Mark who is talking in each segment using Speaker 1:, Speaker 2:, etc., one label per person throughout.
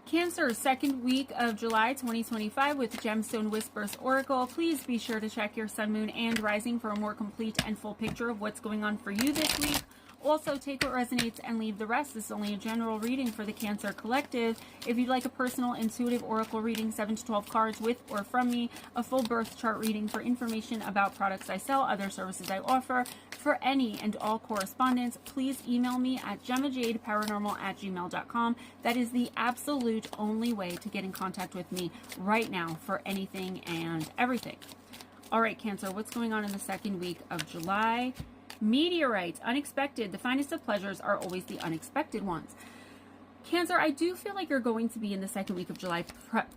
Speaker 1: Cancer, second week of July 2025 with Gemstone Whispers Oracle. Please be sure to check your sun, moon, and rising for a more complete and full picture of what's going on for you this week. Also, take what resonates and leave the rest. This is only a general reading for the Cancer Collective. If you'd like a personal intuitive oracle reading, 7 to 12 cards with or from me, a full birth chart reading for information about products I sell, other services I offer, for any and all correspondence, please email me at GemmaJadeParanormal@gmail.com. That is the absolute only way to get in contact with me right now for anything and everything. All right, Cancer, what's going on in the second week of July? Meteorite, unexpected. The finest of pleasures are always the unexpected ones. Cancer, I do feel like you're going to be in the second week of July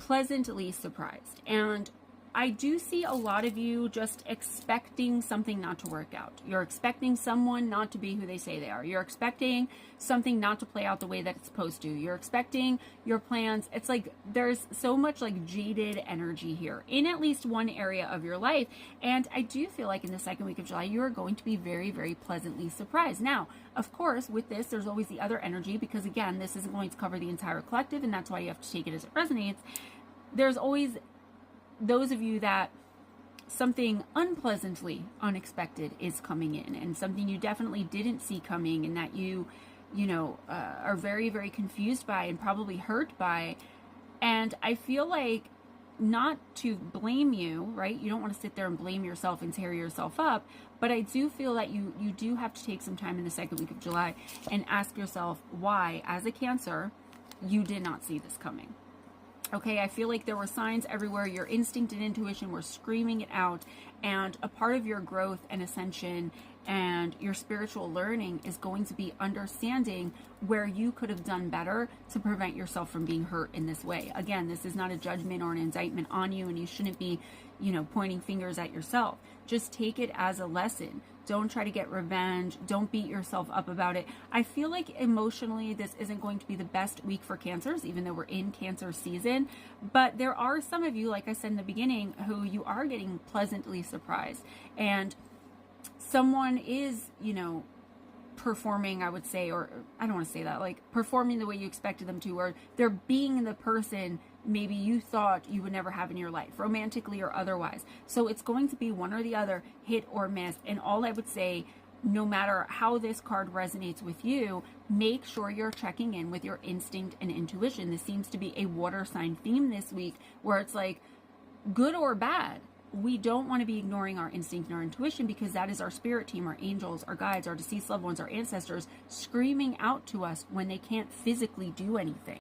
Speaker 1: pleasantly surprised. And I do see a lot of you just expecting something not to work out. You're expecting someone not to be who they say they are. You're expecting something not to play out the way that it's supposed to. You're expecting your plans. It's like there's so much like jaded energy here in at least one area of your life. And I do feel like in the second week of July, you are going to be very, very pleasantly surprised. Now, of course, with this, there's always the other energy because, again, this isn't going to cover the entire collective, and that's why you have to take it as it resonates. There's always those of you that something unpleasantly unexpected is coming in, and something you definitely didn't see coming, and that you are very, very confused by and probably hurt by. And I feel like, not to blame you, right? You don't want to sit there and blame yourself and tear yourself up, but I do feel that you do have to take some time in the second week of July and ask yourself why, as a Cancer, you did not see this coming. Okay, I feel like there were signs everywhere. Your instinct and intuition were screaming it out. And a part of your growth and ascension and your spiritual learning is going to be understanding where you could have done better to prevent yourself from being hurt in this way. Again, this is not a judgment or an indictment on you, and you shouldn't be, pointing fingers at yourself. Just take it as a lesson. Don't try to get revenge. Don't beat yourself up about it. I feel like emotionally this isn't going to be the best week for Cancers, even though we're in Cancer season. But there are some of you, like I said in the beginning, who you are getting pleasantly surprised. And someone is, performing, I would say, or I don't want to say that, like performing the way you expected them to, or they're being the person maybe you thought you would never have in your life, romantically or otherwise. So it's going to be one or the other, hit or miss. And all I would say, no matter how this card resonates with you, make sure you're checking in with your instinct and intuition. This seems to be a water sign theme this week, where it's like, good or bad, we don't want to be ignoring our instinct and our intuition, because that is our spirit team, our angels, our guides, our deceased loved ones, our ancestors screaming out to us when they can't physically do anything.